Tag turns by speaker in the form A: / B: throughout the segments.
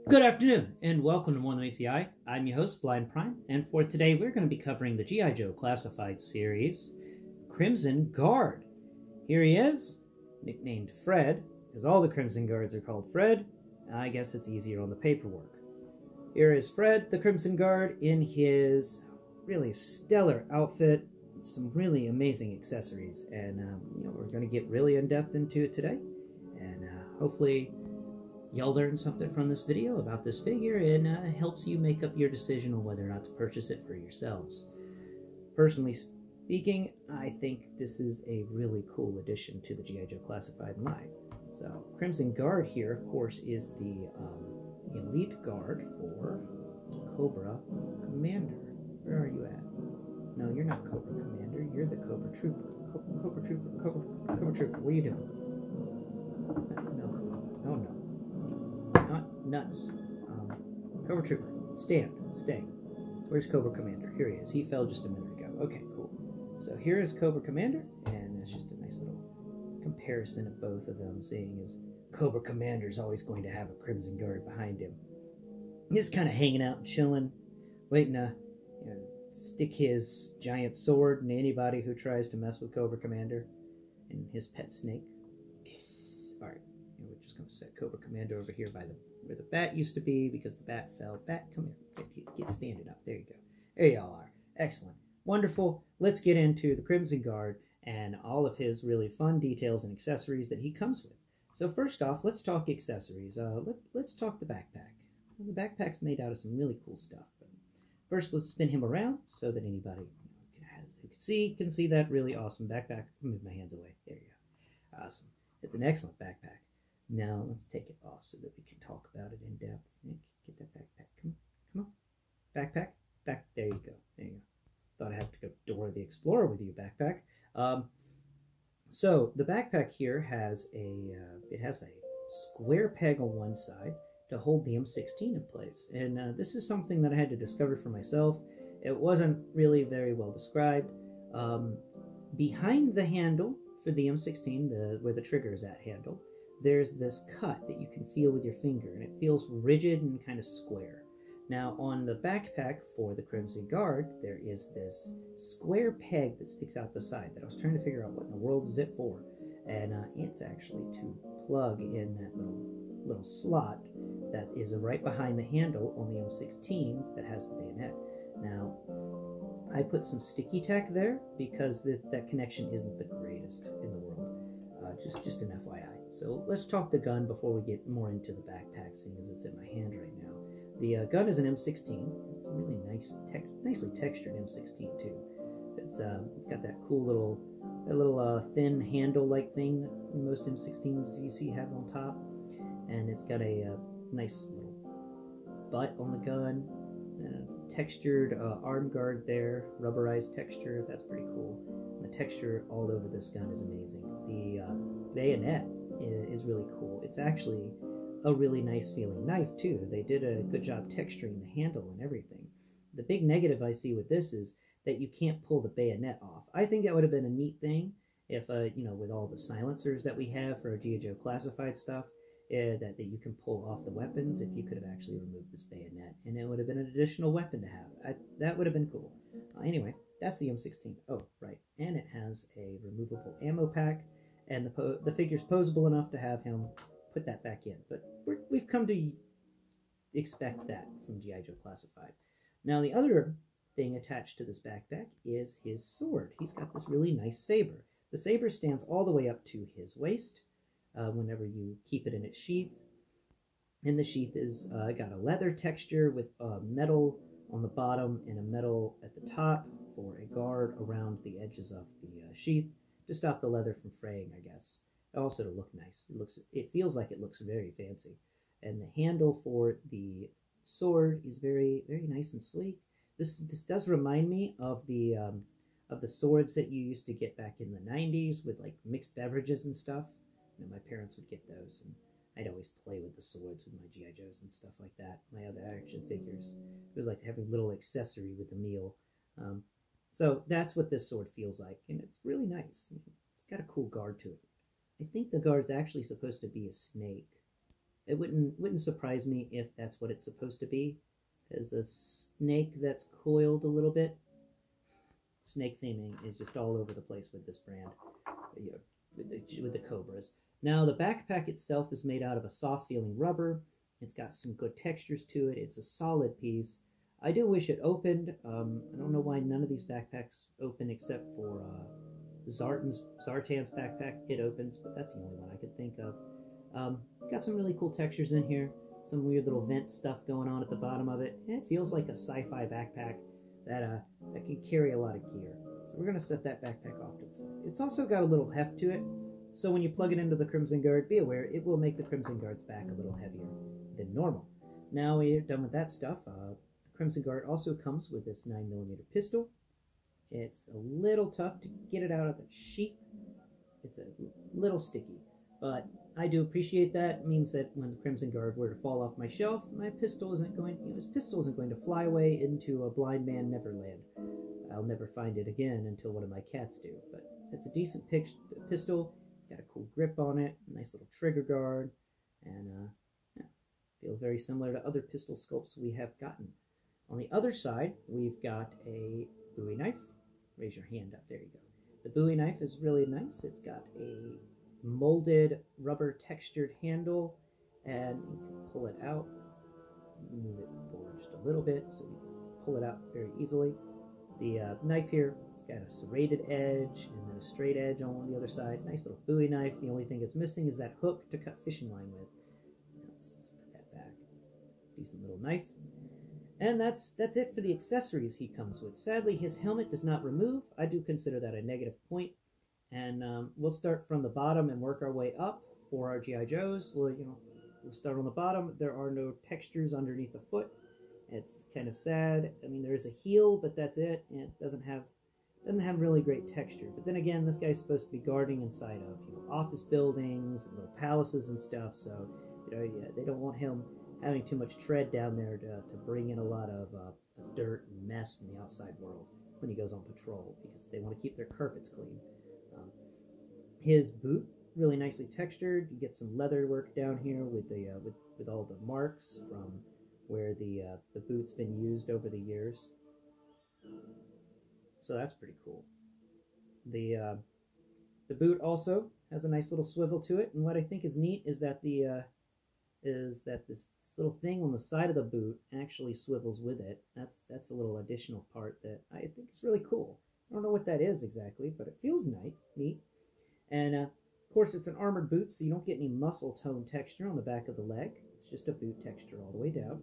A: Good afternoon, and welcome to M.M.E. I'm your host, Blind Prime, and for today we're going to be covering the G.I. Joe Classified series, Crimson Guard. Here he is, nicknamed Fred, because all the Crimson Guards are called Fred. I guess it's easier on the paperwork. Here is Fred, the Crimson Guard, in his really stellar outfit, some really amazing accessories, and we're going to get really in-depth into it today, and hopefully y'all learn something from this video about this figure and helps you make up your decision on whether or not to purchase it for yourselves. Personally speaking, I think this is a really cool addition to the G.I. Joe Classified line. So, Crimson Guard here, of course, is the elite guard for Cobra Commander. Where are you at? No, you're not Cobra Commander. You're the Cobra Trooper. Cobra Trooper, what are you doing? No. Not nuts. Cobra Trooper, stay. Where's Cobra Commander? Here he is. He fell just a minute ago. Okay, cool. So here is Cobra Commander, and it's just a nice little comparison of both of them, seeing as Cobra Commander is always going to have a Crimson Guard behind him. He's kind of hanging out and chilling, waiting to stick his giant sword in anybody who tries to mess with Cobra Commander and his pet snake. Alright. We're just going to set Cobra Commander over here by where the bat used to be because the bat fell. Bat, come here. Get standing up. There you go. There y'all are. Excellent. Wonderful. Let's get into the Crimson Guard and all of his really fun details and accessories that he comes with. So first off, let's talk accessories. Let's talk the backpack. The backpack's made out of some really cool stuff. But first, let's spin him around so that anybody who can see that really awesome backpack. Move my hands away. There you go. Awesome. It's an excellent backpack. Now, let's take it off so that we can talk about it in depth. Nick, get that backpack. Come on. Backpack. There you go. Thought I'd have to go Dora the Explorer with you, backpack. So, the backpack here has a square peg on one side to hold the M16 in place. And this is something that I had to discover for myself. It wasn't really very well described. Behind the handle for the M16, where the trigger is at handle, there's this cut that you can feel with your finger, and it feels rigid and kind of square. Now, on the backpack for the Crimson Guard, there is this square peg that sticks out the side that I was trying to figure out what in the world is it for. And it's actually to plug in that little slot that is right behind the handle on the M16 that has the bayonet. Now, I put some sticky tack there because that connection isn't the greatest in the world. Just an FYI. So let's talk the gun before we get more into the backpack, seeing as it's in my hand right now. The gun is an M16. It's a really nicely textured M16 too. It's got that cool little thin handle-like thing that most M16s you see have on top, and it's got a nice little butt on the gun, textured arm guard there, rubberized texture. That's pretty cool. And the texture all over this gun is amazing. The bayonet is really cool. It's actually a really nice feeling knife too. They did a good job texturing the handle and everything. The big negative I see with this is that you can't pull the bayonet off. I think that would have been a neat thing if, with all the silencers that we have for our G.I. Joe Classified stuff, that you can pull off the weapons, if you could have actually removed this bayonet, and it would have been an additional weapon to have. That would have been cool. Anyway, that's the M16. Oh, right. And it has a removable ammo pack, and the figure's posable enough to have him put that back in. But we've come to expect that from G.I. Joe Classified. Now, the other thing attached to this backpack is his sword. He's got this really nice saber. The saber stands all the way up to his waist whenever you keep it in its sheath. And the sheath is got a leather texture with metal on the bottom and a metal at the top for a guard around the edges of the sheath to stop the leather from fraying, I guess. Also to look nice. It feels like it looks very fancy. And the handle for the sword is very, very nice and sleek. This does remind me of the swords that you used to get back in the 90s with like mixed beverages and stuff. My parents would get those, and I'd always play with the swords with my G.I. Joes and stuff like that, my other action figures. It was like having a little accessory with the meal. So that's what this sword feels like, and it's really nice. It's got a cool guard to it. I think the guard's actually supposed to be a snake. It wouldn't surprise me if that's what it's supposed to be. As a snake that's coiled a little bit. Snake theming is just all over the place with this brand, you know, with the Cobras. Now the backpack itself is made out of a soft feeling rubber. It's got some good textures to it. It's a solid piece. I do wish it opened. I don't know why none of these backpacks open except for Zartan's backpack. It opens, but that's the only one I could think of. Got some really cool textures in here. Some weird little vent stuff going on at the bottom of it. And it feels like a sci-fi backpack that can carry a lot of gear. So we're going to set that backpack off to the side. It's also got a little heft to it. So when you plug it into the Crimson Guard, be aware it will make the Crimson Guard's back a little heavier than normal. Now we're done with that stuff. The Crimson Guard also comes with this 9mm pistol. It's a little tough to get it out of the sheath. It's a little sticky, but I do appreciate that. It means that when the Crimson Guard were to fall off my shelf, my pistol isn't going, his pistol isn't going to fly away into a blind man neverland. I'll never find it again until one of my cats do. But it's a decent pistol. It's got a cool grip on it, a nice little trigger guard, and yeah, feels very similar to other pistol sculpts we have gotten. On the other side, we've got a Bowie knife. Raise your hand up. There you go. The Bowie knife is really nice. It's got a molded rubber textured handle, and you can pull it out. Move it forward just a little bit so you can pull it out very easily. The knife here, it's got a serrated edge and then a straight edge on the other side. Nice little Bowie knife. The only thing it's missing is that hook to cut fishing line with. Let's just put that back. Decent little knife. And that's it for the accessories he comes with. Sadly, his helmet does not remove. I do consider that a negative point. And we'll start from the bottom and work our way up for our G.I. Joes. We'll start on the bottom. There are no textures underneath the foot. It's kind of sad. I mean, there is a heel, but that's it. And it doesn't have really great texture. But then again, this guy's supposed to be guarding inside of office buildings and little palaces and stuff. So yeah, they don't want him having too much tread down there to bring in a lot of dirt and mess from the outside world when he goes on patrol, because they want to keep their carpets clean. His boot, really nicely textured. You get some leather work down here with the with all the marks from where the boot's been used over the years. So that's pretty cool. The boot also has a nice little swivel to it, and what I think is neat is that this little thing on the side of the boot actually swivels with it. That's a little additional part that I think is really cool. I don't know what that is exactly, but it feels neat. And of course, it's an armored boot, so you don't get any muscle tone texture on the back of the leg. It's just a boot texture all the way down.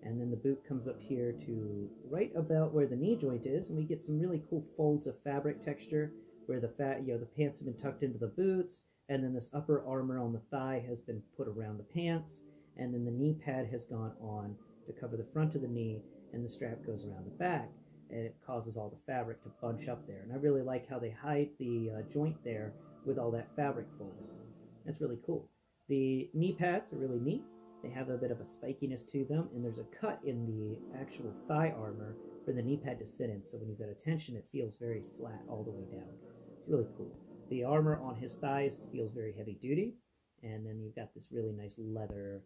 A: And then the boot comes up here to right about where the knee joint is, and we get some really cool folds of fabric texture where the pants have been tucked into the boots, and then this upper armor on the thigh has been put around the pants, and then the knee pad has gone on to cover the front of the knee, and the strap goes around the back, and it causes all the fabric to bunch up there. And I really like how they hide the joint there with all that fabric folding. That's really cool. The knee pads are really neat. They have a bit of a spikiness to them, and there's a cut in the actual thigh armor for the knee pad to sit in, so when he's at attention, it feels very flat all the way down. It's really cool. The armor on his thighs feels very heavy duty, and then you've got this really nice leather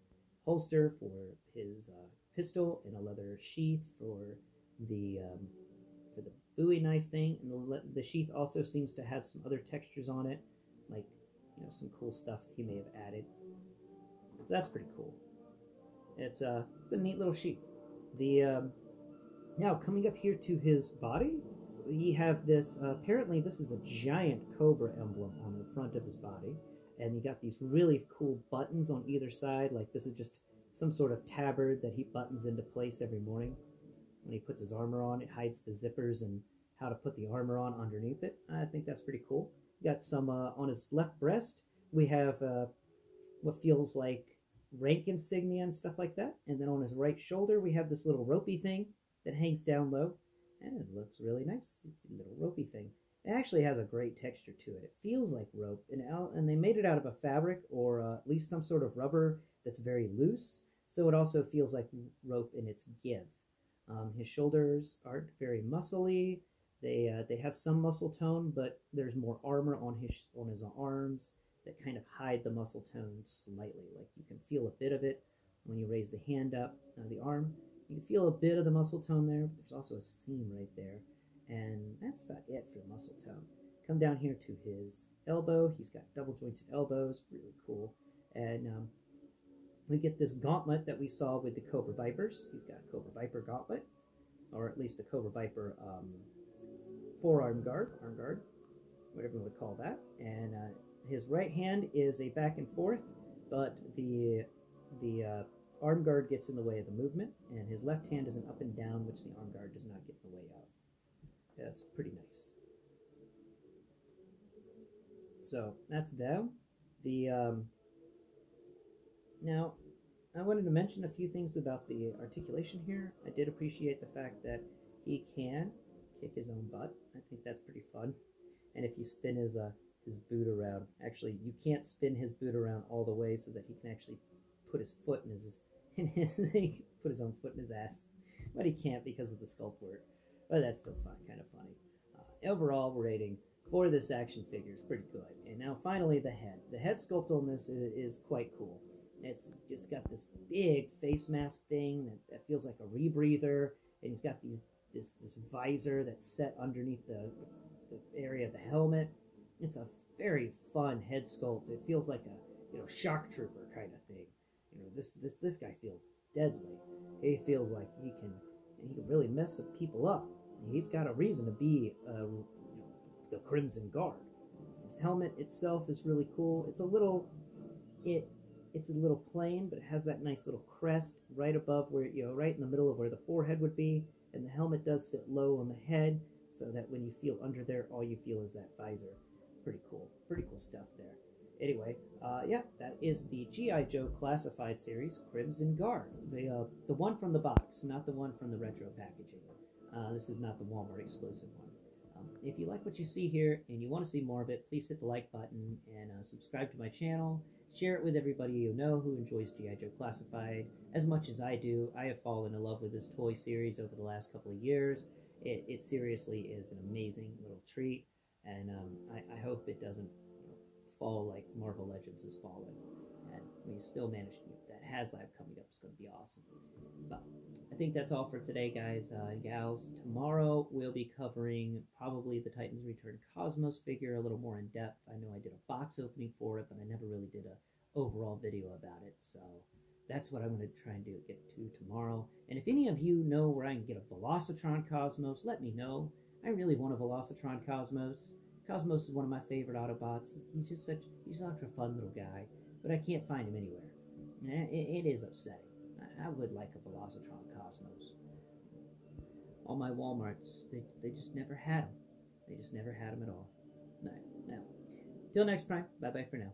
A: holster for his pistol, and a leather sheath for the Bowie knife thing. And the sheath also seems to have some other textures on it, like some cool stuff he may have added. So that's pretty cool. It's a neat little sheath. Now coming up here to his body, we have this. Apparently, this is a giant Cobra emblem on the front of his body, and you got these really cool buttons on either side. Like this is just some sort of tabard that he buttons into place every morning. When he puts his armor on, it hides the zippers and how to put the armor on underneath it. I think that's pretty cool. Got some on his left breast. We have what feels like rank insignia and stuff like that. And then on his right shoulder, we have this little ropey thing that hangs down low. And it looks really nice. It's a little ropey thing. It actually has a great texture to it. It feels like rope. And they made it out of a fabric or at least some sort of rubber that's very loose. So it also feels like rope in its give. His shoulders aren't very muscly. They have some muscle tone, but there's more armor on his arms. that kind of hide the muscle tone slightly. Like you can feel a bit of it when you raise the hand up, the arm. You can feel a bit of the muscle tone there, but there's also a seam right there. And that's about it for the muscle tone. Come down here to his elbow. He's got double jointed elbows, really cool. And we get this gauntlet that we saw with the Cobra Vipers. He's got a Cobra Viper gauntlet, or at least a Cobra Viper forearm guard, arm guard, whatever you would call that. And his right hand is a back and forth, but the arm guard gets in the way of the movement, and his left hand is an up and down, which the arm guard does not get in the way of. That's pretty nice. So that's them. Now, I wanted to mention a few things about the articulation here. I did appreciate the fact that he can kick his own butt. I think that's pretty fun. And if you spin his boot around, actually you can't spin his boot around all the way so that he can actually put his foot in he can put his own foot in his ass, but he can't because of the sculpt work. But that's still fun, kind of funny. Overall rating for this action figure is pretty good. And now finally the head. The head sculpt on this is quite cool. It's got this big face mask thing that feels like a rebreather, and he's got this visor that's set underneath the area of the helmet. It's a very fun head sculpt. It feels like a shock trooper kind of thing. This guy feels deadly. He feels like he can really mess some people up. He's got a reason to be the Crimson Guard. His helmet itself is really cool. It's a little plain, but it has that nice little crest right above where, right in the middle of where the forehead would be, and the helmet does sit low on the head, so that when you feel under there, all you feel is that visor. Pretty cool stuff there. Anyway, yeah, that is the G.I. Joe Classified Series Crimson Guard. The one from the box, not the one from the retro packaging. This is not the Walmart exclusive one. If you like what you see here and you want to see more of it, please hit the like button and subscribe to my channel. Share it with everybody you know who enjoys G.I. Joe Classified as much as I do. I have fallen in love with this toy series over the last couple of years. It seriously is an amazing little treat, and I hope it doesn't fall like Marvel Legends has fallen. And we still manage to get that HasLab coming up. It's going to be awesome. But I think that's all for today, guys and gals. Tomorrow we'll be covering probably the Titans Return Cosmos figure a little more in depth. I know I did a box opening for it, but I never really did a overall video about it. So that's what I'm going to try and get to tomorrow. And if any of you know where I can get a Velocitron Cosmos, let me know. I really want a Velocitron Cosmos. Cosmos is one of my favorite Autobots. He's such a fun little guy, but I can't find him anywhere. It is upsetting. I would like a Velocitron Cosmos. All my Walmarts, they just never had them. They just never had them at all. No. Till next time, bye-bye for now.